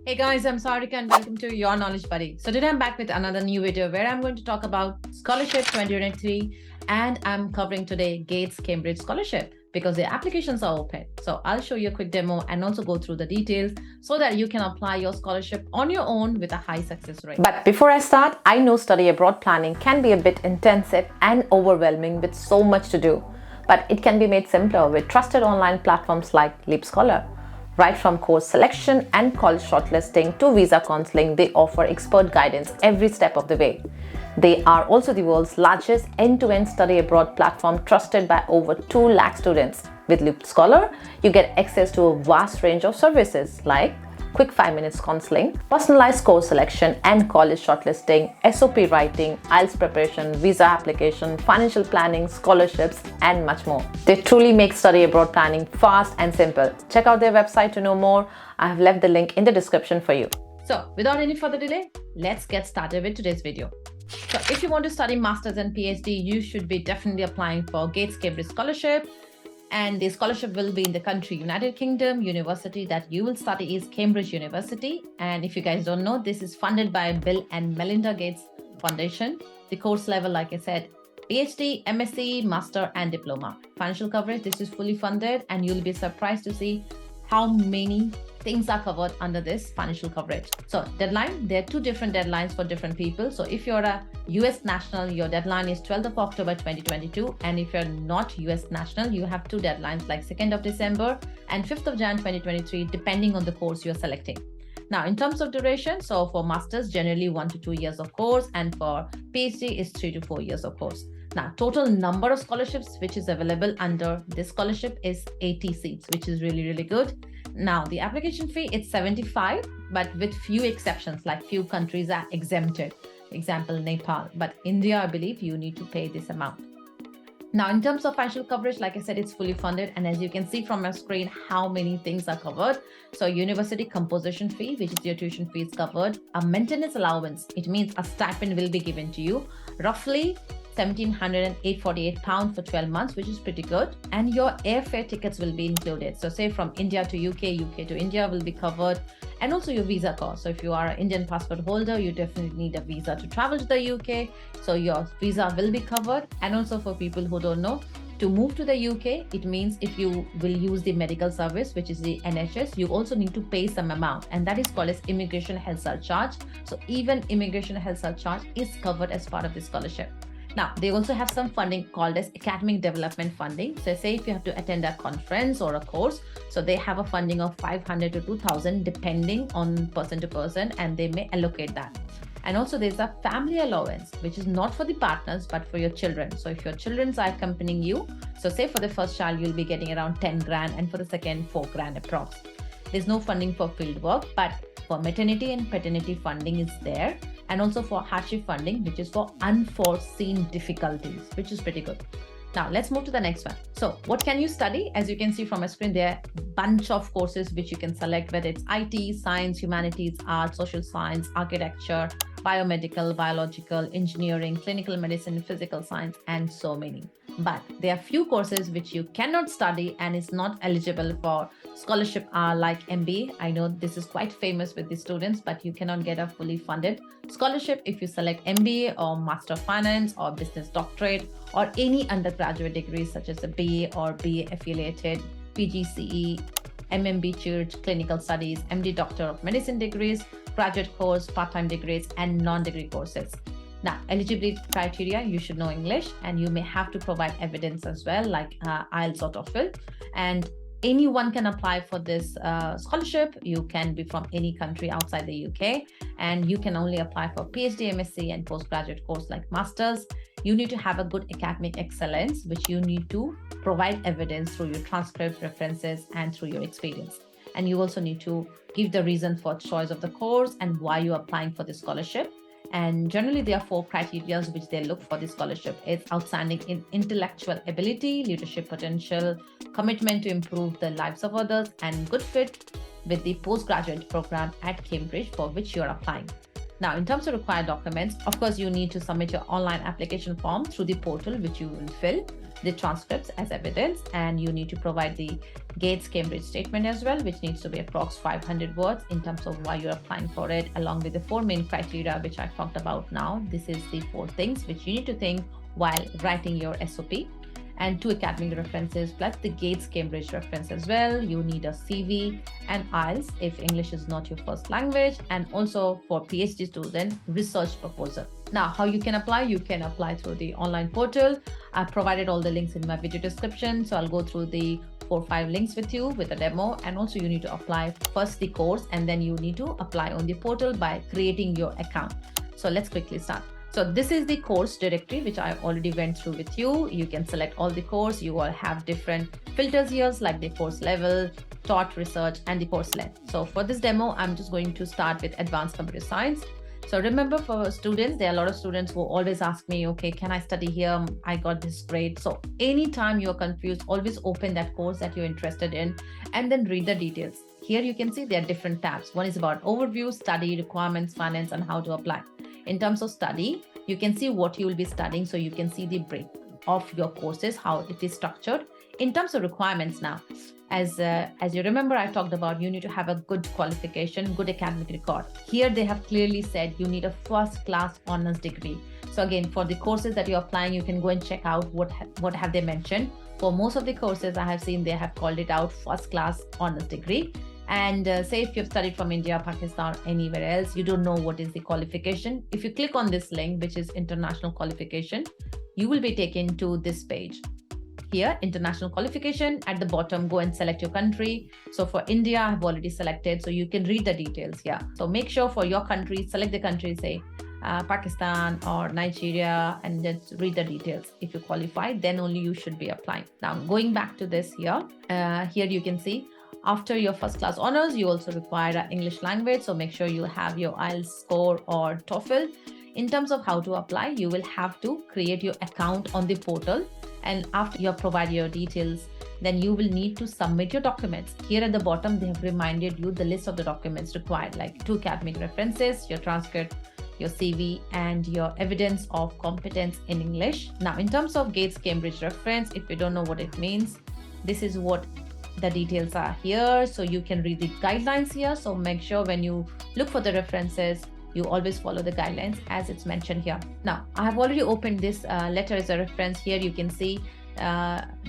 Hey guys, I'm Sarika and welcome to Your Knowledge Buddy. So today I'm back with another new video where I'm going to talk about Scholarship 2023 and I'm covering today Gates Cambridge Scholarship because the applications are open. So I'll show you a quick demo and also go through the details so that you can apply your scholarship on your own with a high success rate. But before I start, I know study abroad planning can be a bit intensive and overwhelming with so much to do. But it can be made simpler with trusted online platforms like Leap Scholar. Right from course selection and college shortlisting to visa counseling, they offer expert guidance every step of the way. They are also the world's largest end-to-end study abroad platform trusted by over 2 lakh students. With Leap Scholar, you get access to a vast range of services like quick 5 minutes counseling, personalized course selection and college shortlisting, SOP writing, IELTS preparation, visa application, financial planning, scholarships, and much more. They truly make study abroad planning fast and simple. Check out their website to know more. I have left the link in the description for you. So without any further delay, let's get started with today's video. So if you want to study Masters and PhD, you should be definitely applying for Gates Cambridge Scholarship. And the scholarship will be in the country United Kingdom. University that you will study is Cambridge University. And if you guys don't know, this is funded by Bill and Melinda Gates Foundation. The course level, like I said, PhD, MSc, Master and Diploma. Financial coverage, this is fully funded and you'll be surprised to see how many things are covered under this financial coverage. So deadline, there are 2 different deadlines for different people. So if you're a US national, your deadline is 12th of October 2022. And if you're not US national, you have 2 deadlines like 2nd of December and 5th of Jan 2023, depending on the course you're selecting. Now, in terms of duration, so for masters, generally 1 to 2 years of course, and for PhD is 3 to 4 years of course. Now, total number of scholarships which is available under this scholarship is 80 seats, which is really, really good. Now, the application fee is 75, but with few exceptions, like few countries are exempted. Example, Nepal. But India, I believe you need to pay this amount. Now, in terms of financial coverage, like I said, it's fully funded. And as you can see from my screen, how many things are covered. So university composition fee, which is your tuition fee, is covered. A maintenance allowance, it means a stipend will be given to you. Roughly £1,748 for 12 months, which is pretty good. And your airfare tickets will be included. So say from India to UK, UK to India will be covered. And also your visa cost. So if you are an Indian passport holder, you definitely need a visa to travel to the UK. So your visa will be covered. And also for people who don't know, to move to the UK, it means if you will use the medical service, which is the NHS, you also need to pay some amount. And that is called as immigration health surcharge. So even immigration health surcharge is covered as part of the scholarship. Now, they also have some funding called as academic development funding. So say if you have to attend a conference or a course, so they have a funding of 500 to 2000 depending on person to person, and they may allocate that. And also there's a family allowance, which is not for the partners, but for your children. So if your children are accompanying you, so say for the first child, you'll be getting around 10 grand and for the second 4 grand approx. There's no funding for field work, but for maternity and paternity funding is there. And also for hardship funding, which is for unforeseen difficulties, which is pretty good. Now let's move to the next one. So what can you study? As you can see from my screen, there are a bunch of courses which you can select, whether it's IT, science, humanities, art, social science, architecture, biomedical, biological, engineering, clinical medicine, physical science, and so many. But there are few courses which you cannot study and is not eligible for scholarship are like MBA. I know this is quite famous with the students, but you cannot get a fully funded scholarship if you select MBA or Master of Finance or Business Doctorate or any undergraduate degrees such as a BA or BA affiliated, PGCE, MMB Church, Clinical Studies, MD Doctor of Medicine degrees, graduate course, part-time degrees, and non-degree courses. Now, eligibility criteria, you should know English and you may have to provide evidence as well, like IELTS or TOEFL. And anyone can apply for this scholarship. You can be from any country outside the UK and you can only apply for PhD, MSc and postgraduate course like Masters. You need to have a good academic excellence, which you need to provide evidence through your transcript, references, and through your experience. And you also need to give the reason for choice of the course and why you're applying for the scholarship. And generally, there are 4 criteria which they look for the scholarship. It's outstanding in intellectual ability, leadership potential, commitment to improve the lives of others, and good fit with the postgraduate program at Cambridge for which you're applying. Now, in terms of required documents, of course, you need to submit your online application form through the portal, which you will fill. the transcripts as evidence, and you need to provide the Gates Cambridge statement as well, which needs to be approx 500 words in terms of why you're applying for it, along with the 4 main criteria which I talked about now. This is the 4 things which you need to think while writing your SOP. And 2 academic references plus the Gates Cambridge reference as well. You need a CV and IELTS if English is not your first language, and also for PhD student, research proposal. Now, how you can apply? You can apply through the online portal. I've provided all the links in my video description, so I'll go through the 4 or 5 links with you with a demo. And also you need to apply first the course, and then you need to apply on the portal by creating your account. So let's quickly start. So this is the course directory, which I already went through with you. You can select all the course. You all have different filters here, like the course level, taught, research, and the course length. So for this demo, I'm just going to start with advanced computer science. So remember, for students, there are a lot of students who always ask me, okay, can I study here? I got this grade. So anytime you're confused, always open that course that you're interested in and then read the details. Here you can see there are different tabs. One is about overview, study, requirements, finance, and how to apply. In terms of study, you can see what you will be studying. So you can see the break of your courses, how it is structured. In terms of requirements now, as you remember, I talked about you need to have a good qualification, good academic record. Here they have clearly said you need a first-class honors degree. So again, for the courses that you're applying, you can go and check out what have they mentioned. For most of the courses I have seen, they have called it out first-class honors degree. And say if you've studied from India, Pakistan, anywhere else, you don't know what is the qualification. If you click on this link, which is international qualification, you will be taken to this page. Here, international qualification, at the bottom, go and select your country. So for India, I've already selected, so you can read the details here. So make sure for your country, select the country, say Pakistan or Nigeria, and just read the details. If you qualify, then only you should be applying. Now, going back to this here, here you can see, after your first class honors, you also require an English language. So make sure you have your IELTS score or TOEFL. In terms of how to apply, you will have to create your account on the portal. And after you provide your details, then you will need to submit your documents. Here at the bottom, they have reminded you the list of the documents required, like 2 academic references, your transcript, your CV, and your evidence of competence in English. Now, in terms of Gates Cambridge reference, if you don't know what it means, this is what the details are here. So you can read the guidelines here. So make sure when you look for the references, you always follow the guidelines as it's mentioned here. Now, I have already opened this letter as a reference. Here you can see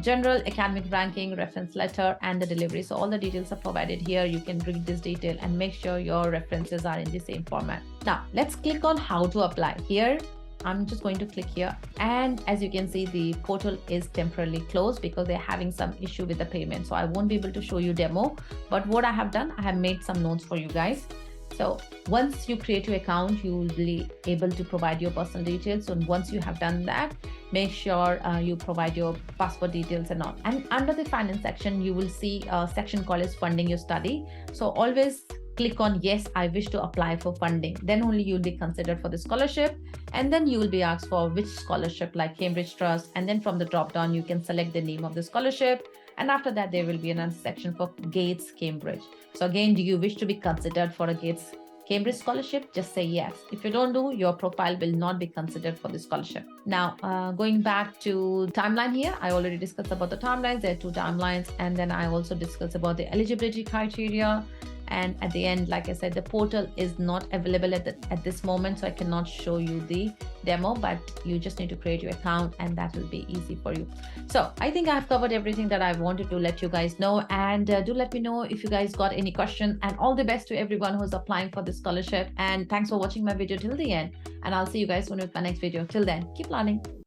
general academic ranking, reference letter, and the delivery. So all the details are provided here. You can read this detail and make sure your references are in the same format. Now, let's click on how to apply. Here, I'm just going to click here, and as you can see, the portal is temporarily closed because they're having some issue with the payment. So I won't be able to show you demo, but what I have done, I have made some notes for you guys. So once you create your account, you will be able to provide your personal details. So once you have done that, make sure you provide your passport details and all. And under the finance section, you will see a section called as funding your study. So always click on yes, I wish to apply for funding. Then only you'll be considered for the scholarship. And then you will be asked for which scholarship, like Cambridge Trust. And then from the drop down, you can select the name of the scholarship. And after that, there will be another section for Gates Cambridge. So again, do you wish to be considered for a Gates Cambridge scholarship? Just say yes. If you don't do, your profile will not be considered for the scholarship. Now, going back to timeline here, I already discussed about the timelines. There are 2 timelines. And then I also discussed about the eligibility criteria. And at the end, like I said, the portal is not available at this moment, so I cannot show you the demo, but you just need to create your account and that will be easy for you. So I think I've covered everything that I wanted to let you guys know, and do let me know if you guys got any questions, and all the best to everyone who's applying for this scholarship. And thanks for watching my video till the end, and I'll see you guys soon with my next video. Till then, keep learning.